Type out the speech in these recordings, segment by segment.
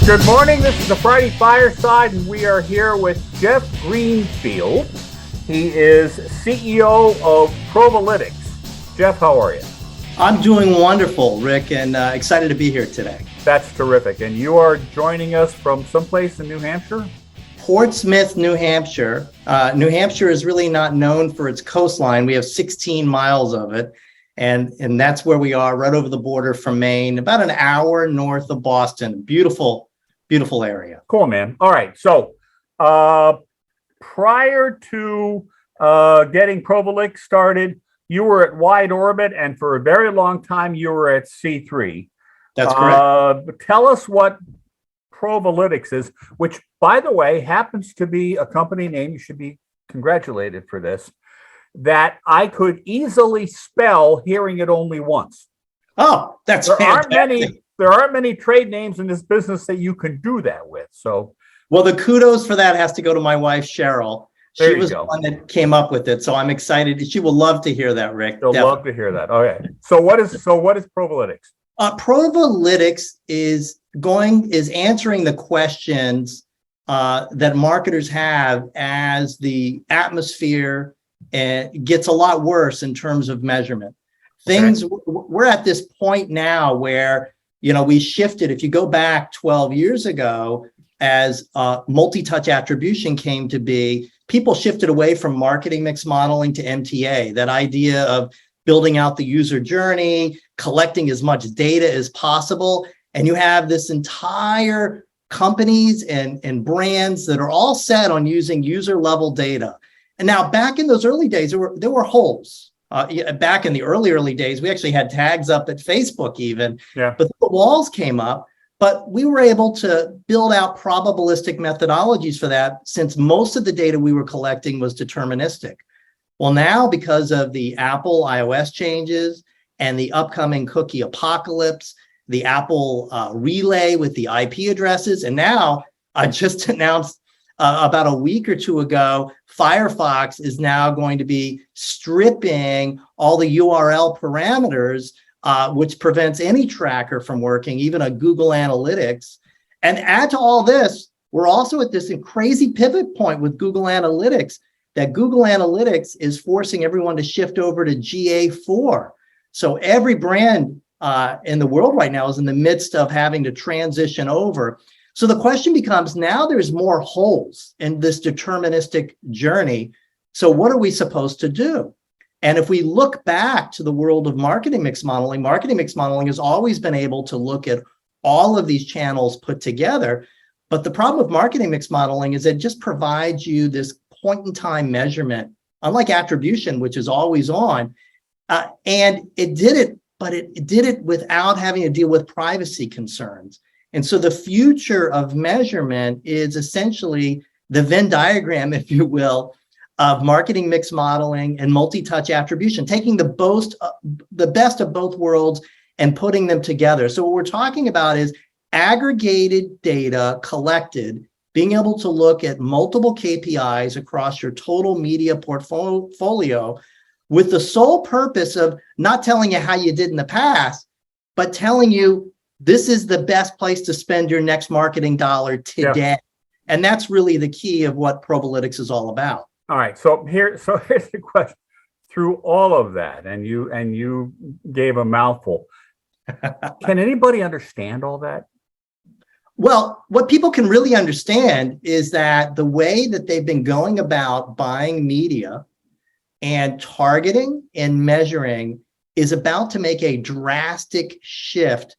Good morning. This is the Friday Fireside, and we are here with Jeff Greenfield. He is CEO of Provalytics. Jeff, how are you? I'm doing wonderful, Rick, and excited to be here today. That's terrific. And you are joining us from someplace in New Hampshire? Portsmouth, New Hampshire. New Hampshire is really not known for its coastline. We have 16 miles of it, and that's where we are, right over the border from Maine, about an hour north of Boston. Beautiful area. Cool, man. All right. So prior to getting Provalytics started, you were at Wide Orbit, and for a very long time, you were at C3. That's correct. Tell us what Provalytics is, which, by the way, happens to be a company name. You should be congratulated for this, that I could easily spell hearing it only once. Oh, that's fantastic. There aren't many trade names in this business that you can do that with. So, well, the kudos for that has to go to my wife, Cheryl. She was the one that came up with it. So I'm excited. She will love to hear that, Rick. She'll love to hear that. Okay. So what is Provalytics? Provalytics is answering the questions that marketers have as the atmosphere gets a lot worse in terms of measurement. We're at this point now where, we shifted. If you go back 12 years ago, as multi-touch attribution came to be, people shifted away from marketing mix modeling to MTA, that idea of building out the user journey, collecting as much data as possible. And you have this entire companies and brands that are all set on using user level data. And now back in those early days, there were holes. Back in the early days, we actually had tags up at Facebook even, but the walls came up. But we were able to build out probabilistic methodologies for that, since most of the data we were collecting was deterministic. Well, now, because of the Apple iOS changes and the upcoming cookie apocalypse, the Apple relay with the IP addresses, and now I just announced about a week or two ago, Firefox is now going to be stripping all the URL parameters, which prevents any tracker from working, even a Google Analytics. And add to all this, we're also at this crazy pivot point with Google Analytics, that Google Analytics is forcing everyone to shift over to GA4. So every brand in the world right now is in the midst of having to transition over. So the question becomes, now there's more holes in this deterministic journey. So what are we supposed to do? And if we look back to the world of marketing mix modeling has always been able to look at all of these channels put together. But the problem with marketing mix modeling is it just provides you this point in time measurement, unlike attribution, which is always on. And it did it, but it did it without having to deal with privacy concerns. And so the future of measurement is essentially the Venn diagram, if you will, of marketing mix modeling and multi-touch attribution, taking the best of both worlds and putting them together. So what we're talking about is aggregated data collected, being able to look at multiple KPIs across your total media portfolio with the sole purpose of not telling you how you did in the past, but telling you this is the best place to spend your next marketing dollar today. Yeah. And that's really the key of what Provalytics is all about. All right. So here's the question. Through all of that, and you gave a mouthful. Can anybody understand all that? Well, what people can really understand is that the way that they've been going about buying media and targeting and measuring is about to make a drastic shift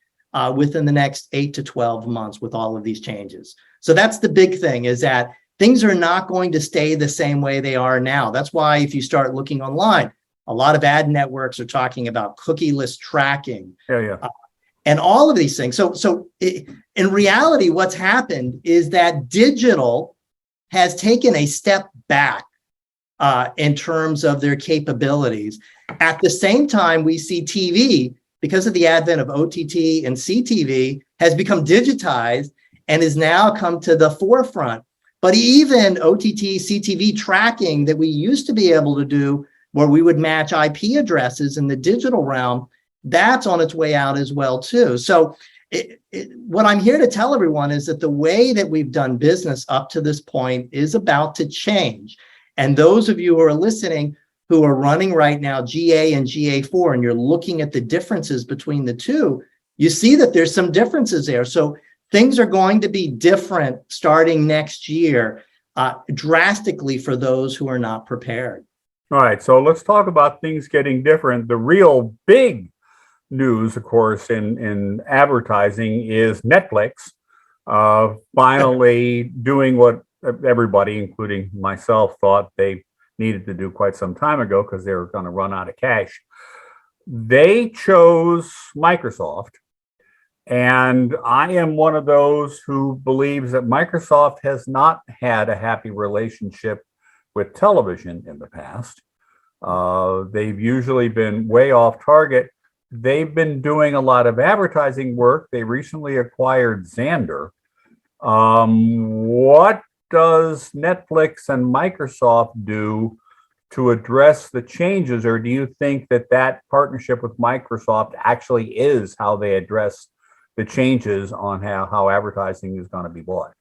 within the next 8 to 12 months with all of these changes. So that's the big thing, is that things are not going to stay the same way they are now. That's why if you start looking online, a lot of ad networks are talking about cookieless tracking. And all of these things. So in reality, what's happened is that digital has taken a step back in terms of their capabilities. At the same time, we see TV, because of the advent of OTT and CTV, has become digitized and has now come to the forefront. But even OTT, CTV tracking that we used to be able to do, where we would match IP addresses in the digital realm, that's on its way out as well too. So what I'm here to tell everyone is that the way that we've done business up to this point is about to change. And those of you who are listening, who are running right now GA and GA4, and you're looking at the differences between the two, you see that there's some differences there. So things are going to be different starting next year, drastically for those who are not prepared. All right, so let's talk about things getting different. The real big news, of course, in advertising is Netflix finally doing what everybody, including myself, thought they needed to do quite some time ago because they were going to run out of cash. They chose Microsoft, and I am one of those who believes that Microsoft has not had a happy relationship with television in the past. They've usually been way off target. They've been doing a lot of advertising work. They recently acquired Xandr. What does Netflix and Microsoft do to address the changes, or do you think that that partnership with Microsoft actually is how they address the changes on how advertising is going to be bought?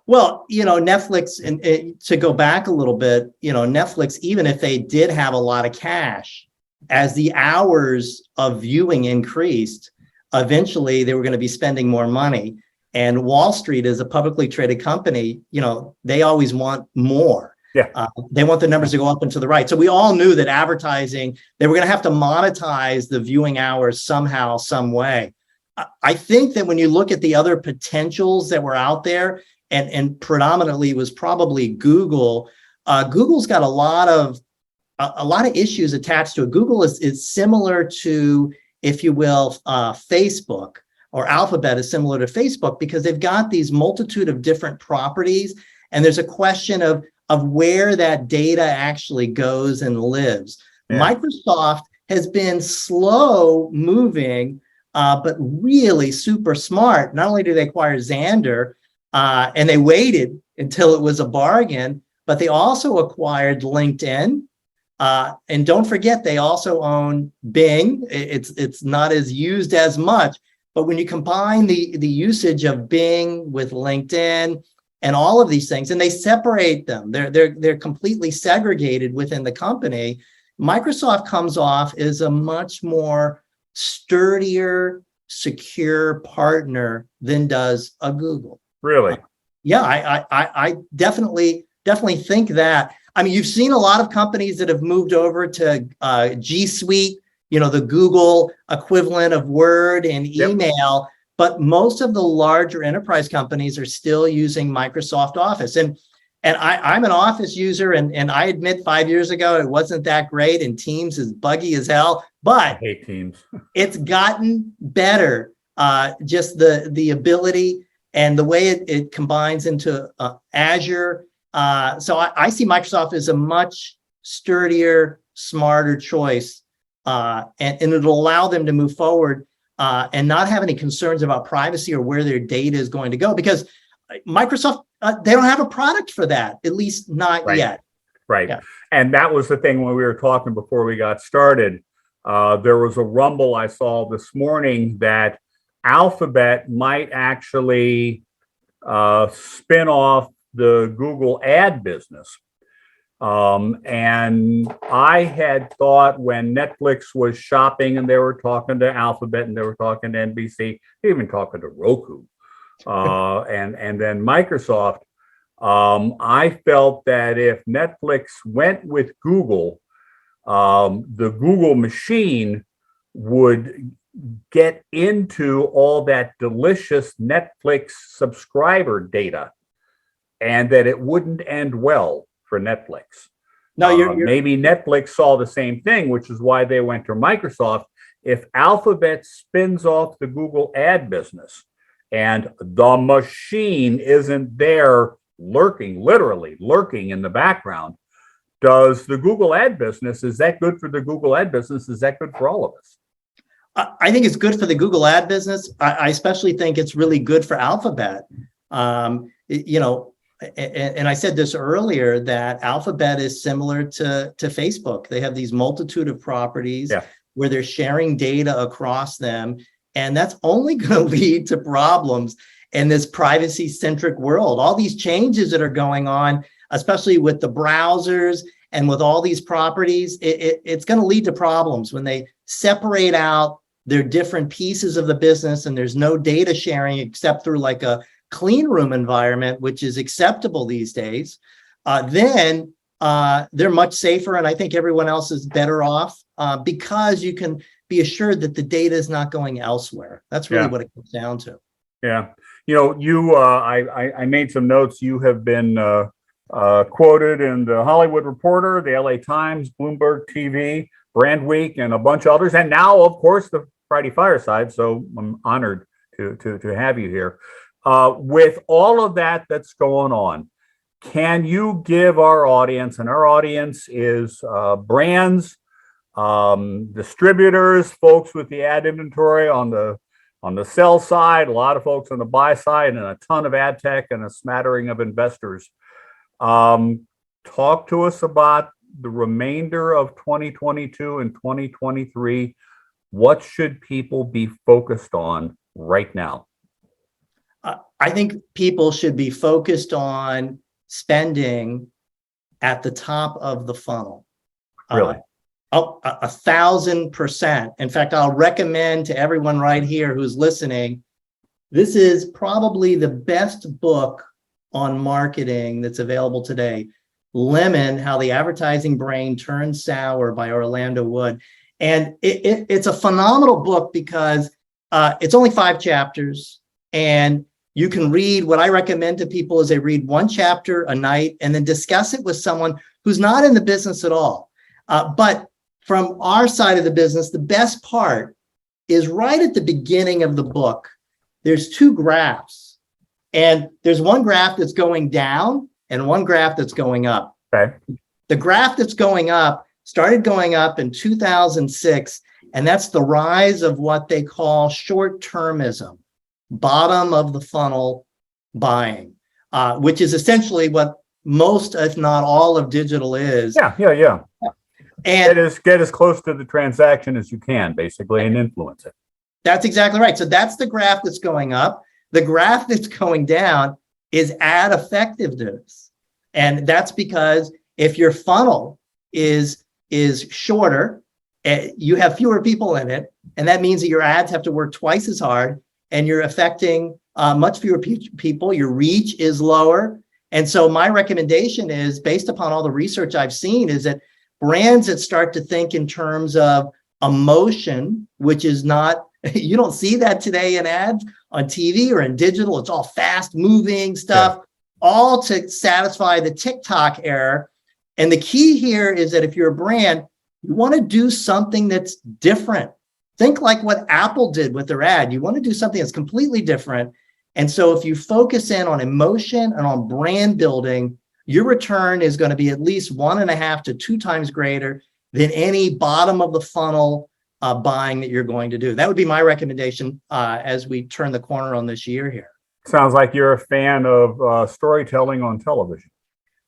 Well, Netflix, and to go back a little bit, Netflix, even if they did have a lot of cash, as the hours of viewing increased, eventually they were going to be spending more money. And Wall Street is a publicly traded company, they always want more. Yeah. They want the numbers to go up and to the right. So we all knew that advertising, they were going to have to monetize the viewing hours somehow, some way. I think that when you look at the other potentials that were out there, and predominantly it was probably Google, Google's got a lot of issues attached to it. Google is similar to, if you will, Facebook, or Alphabet is similar to Facebook, because they've got these multitude of different properties, and there's a question of where that data actually goes and lives. Yeah. Microsoft has been slow moving, but really super smart. Not only did they acquire Xandr, and they waited until it was a bargain, but they also acquired LinkedIn. And don't forget, they also own Bing. It's not as used as much, but when you combine the usage of Bing with LinkedIn and all of these things, and they separate them, they're completely segregated within the company. Microsoft comes off as a much more sturdier, secure partner than does a Google. Really? Yeah, I definitely think that. I mean, you've seen a lot of companies that have moved over to G Suite, the Google equivalent of Word and email, but most of the larger enterprise companies are still using Microsoft Office. And I'm an Office user, and I admit 5 years ago it wasn't that great, and Teams is buggy as hell, but I hate Teams. It's gotten better. Just the ability and the way it combines into Azure. So I see Microsoft as a much sturdier, smarter choice, and it'll allow them to move forward and not have any concerns about privacy or where their data is going to go, because Microsoft, they don't have a product for that, at least not yet. Right. Yeah. And that was the thing when we were talking before we got started. There was a rumble I saw this morning that Alphabet might actually spin off the Google ad business. And I had thought when Netflix was shopping and they were talking to Alphabet and they were talking to NBC, even talking to Roku, and then Microsoft, I felt that if Netflix went with Google, the Google machine would get into all that delicious Netflix subscriber data, and that it wouldn't end well for Netflix. No, maybe Netflix saw the same thing, which is why they went to Microsoft. If Alphabet spins off the Google ad business and the machine isn't there lurking, literally lurking in the background, does the Google ad business, is that good for the Google ad business? Is that good for all of us? I think it's good for the Google ad business. I especially think it's really good for Alphabet. And I said this earlier, that Alphabet is similar to Facebook. They have these multitude of properties where they're sharing data across them. And that's only going to lead to problems in this privacy-centric world. All these changes that are going on, especially with the browsers and with all these properties, it's going to lead to problems when they separate out their different pieces of the business and there's no data sharing except through like a clean room environment, which is acceptable these days. Then they're much safer, and I think everyone else is better off because you can be assured that the data is not going elsewhere. That's really what it comes down to. Yeah. I made some notes. You have been quoted in the Hollywood Reporter, the LA Times, Bloomberg TV, Brand Week, and a bunch of others. And now, of course, the Friday Fireside. So I'm honored to have you here. With all of that that's going on, can you give our audience, and our audience is brands, distributors, folks with the ad inventory on the sell side, a lot of folks on the buy side, and a ton of ad tech and a smattering of investors. Talk to us about the remainder of 2022 and 2023. What should people be focused on right now? I think people should be focused on spending at the top of the funnel. Really? 1,000%. In fact, I'll recommend to everyone right here who's listening, this is probably the best book on marketing that's available today. Lemon, How the Advertising Brain Turned Sour by Orlando Wood. And it's a phenomenal book because it's only 5 chapters, and you can read. What I recommend to people is they read 1 chapter a night and then discuss it with someone who's not in the business at all. But from our side of the business, the best part is right at the beginning of the book. There's 2 graphs, and there's one graph that's going down and one graph that's going up. Okay. The graph that's going up started going up in 2006, and that's the rise of what they call short-termism, bottom of the funnel buying, which is essentially what most, if not all, of digital is. Yeah. And get as close to the transaction as you can, basically, and influence it. That's exactly right. So that's the graph that's going up. The graph that's going down is ad effectiveness. And that's because if your funnel is shorter, you have fewer people in it, and that means that your ads have to work twice as hard, and you're affecting much fewer people. Your reach is lower. And so my recommendation is, based upon all the research I've seen, is that brands that start to think in terms of emotion, which is not, you don't see that today in ads on TV or in digital. It's all fast moving stuff, all to satisfy the TikTok era. And the key here is that if you're a brand, you want to do something that's different. Think like what Apple did with their ad. You want to do something that's completely different. And so if you focus in on emotion and on brand building, your return is going to be at least 1.5 to 2 times greater than any bottom of the funnel buying that you're going to do. That would be my recommendation as we turn the corner on this year here. Sounds like you're a fan of storytelling on television.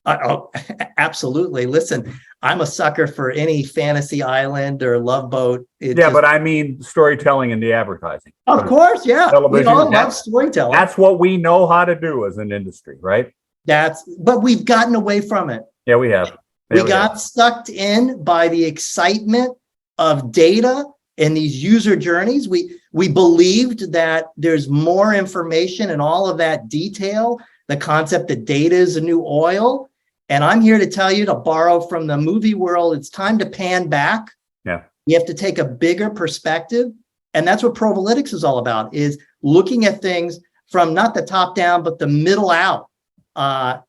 Oh, absolutely. Listen, I'm a sucker for any Fantasy Island or Love Boat. But I mean storytelling in the advertising. Of course, yeah. Television, we all love storytelling. That's what we know how to do as an industry, right? But we've gotten away from it. Yeah, we have. We got sucked in by the excitement of data and these user journeys. We believed that there's more information and all of that detail, the concept that data is the new oil. And I'm here to tell you, to borrow from the movie world, it's time to pan back. Yeah. You have to take a bigger perspective. And that's what Provalytics is all about, is looking at things from not the top down, but the middle out.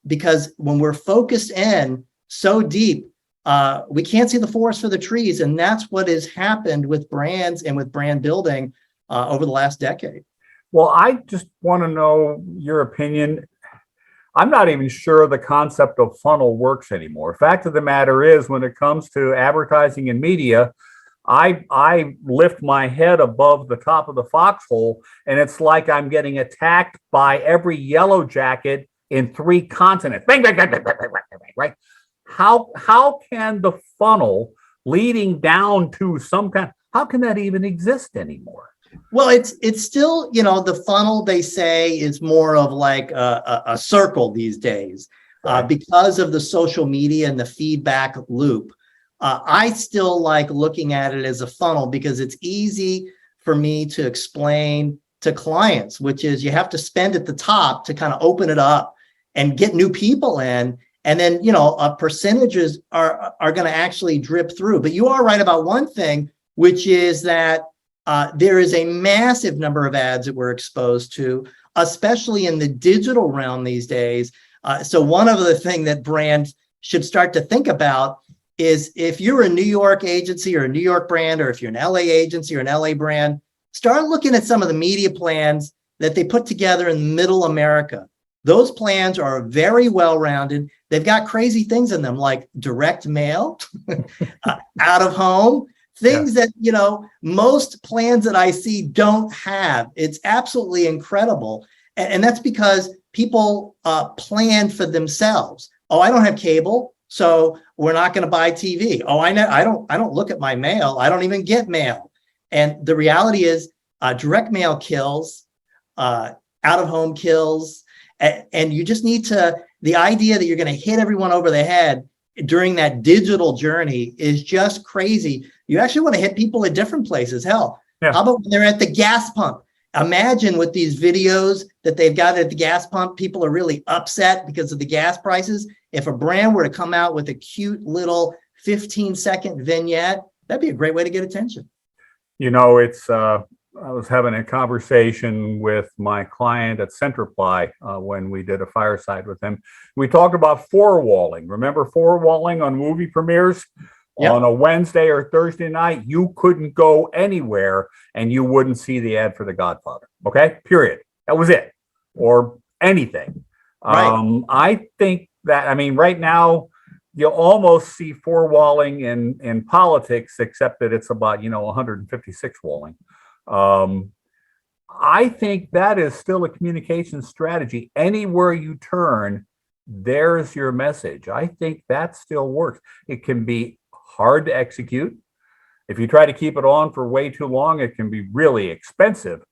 Because when we're focused in so deep, we can't see the forest for the trees. And that's what has happened with brands and with brand building over the last decade. Well, I just want to know your opinion. I'm not even sure the concept of funnel works anymore. Fact of the matter is, when it comes to advertising and media, I lift my head above the top of the foxhole, and it's like I'm getting attacked by every yellow jacket in 3 continents. Bang, bang, bang, bang, bang, bang, bang, bang, right? How can the funnel leading down to some kind, how can that even exist anymore? Well, it's still, the funnel, they say, is more of like a circle these days, Right. because of the social media and the feedback loop. I still like looking at it as a funnel because it's easy for me to explain to clients, which is you have to spend at the top to kind of open it up and get new people in. And then, percentages are going to actually drip through. But you are right about one thing, which is that there is a massive number of ads that we're exposed to, especially in the digital realm these days. So one of the things that brands should start to think about is if you're a New York agency or a New York brand, or if you're an LA agency or an LA brand, start looking at some of the media plans that they put together in middle America. Those plans are very well-rounded. They've got crazy things in them like direct mail, out of home, things that, most plans that I see don't have. It's absolutely incredible. And that's because people plan for themselves. Oh, I don't have cable, so we're not going to buy TV. Oh, I don't look at my mail. I don't even get mail. And the reality is direct mail kills, out of home kills. And you just need the idea that you're going to hit everyone over the head during that digital journey is just crazy. You actually want to hit people at different places. Hell, how about when they're at the gas pump? Imagine with these videos that they've got at the gas pump, people are really upset because of the gas prices. If a brand were to come out with a cute little 15-second vignette, that'd be a great way to get attention. I was having a conversation with my client at Centerply when we did a fireside with him. We talked about four-walling. Remember four-walling on movie premieres? Yep. On a Wednesday or Thursday night, you couldn't go anywhere and you wouldn't see the ad for The Godfather. Okay, period. That was it. Or anything. Right. I think that, right now, you'll almost see four-walling in politics, except that it's about, 156 walling. I think that is still a communication strategy. Anywhere you turn, there's your message. I think that still works. It can be hard to execute. If you try to keep it on for way too long, it can be really expensive.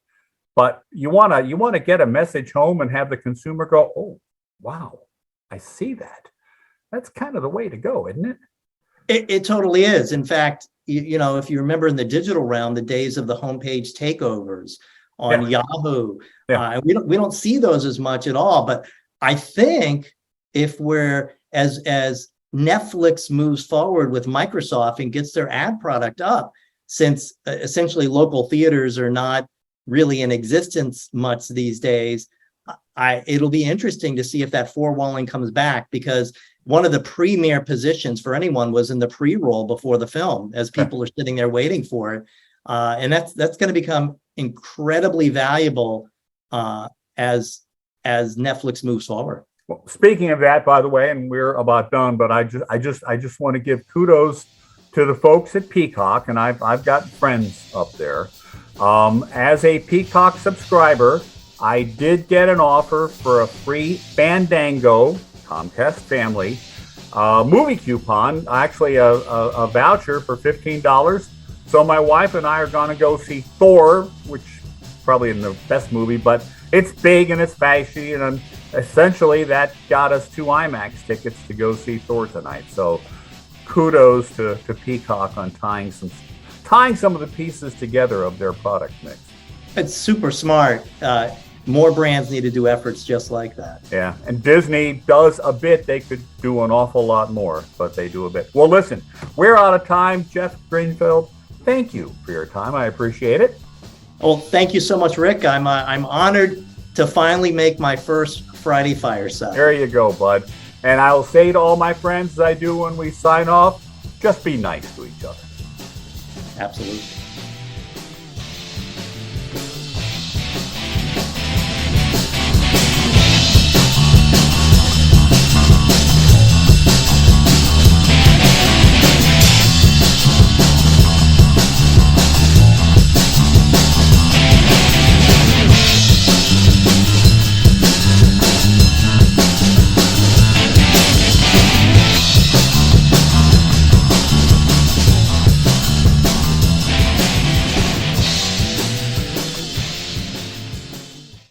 But you want to get a message home and have the consumer go, "Oh, wow, I see that." That's kind of the way to go, isn't it? It totally is. In fact, if you remember in the digital realm, the days of the homepage takeovers on Yahoo, we don't see those as much at all. But I think if as Netflix moves forward with Microsoft and gets their ad product up, since essentially local theaters are not really in existence much these days, it'll be interesting to see if that four-walling comes back, because one of the premier positions for anyone was in the pre-roll before the film, as people are sitting there waiting for it. And that's going to become incredibly valuable as Netflix moves forward. Well, speaking of that, by the way, and we're about done, but I just want to give kudos to the folks at Peacock, and I've got friends up there. As a Peacock subscriber, I did get an offer for a free Fandango Comcast family movie coupon, actually a voucher for $15. So my wife and I are going to go see Thor, which probably isn't the best movie, but it's big and it's flashy, and essentially that got us 2 IMAX tickets to go see Thor tonight. So kudos to Peacock on tying some of the pieces together of their product mix. It's super smart. More brands need to do efforts just like that. Yeah, and Disney does a bit. They could do an awful lot more, but they do a bit. Well, listen, we're out of time. Jeff Greenfield, thank you for your time. I appreciate it. Well, thank you so much, Rick. I'm honored to finally make my first Friday Fireside. There you go, bud. And I'll say to all my friends, as I do when we sign off, just be nice to each other. Absolutely.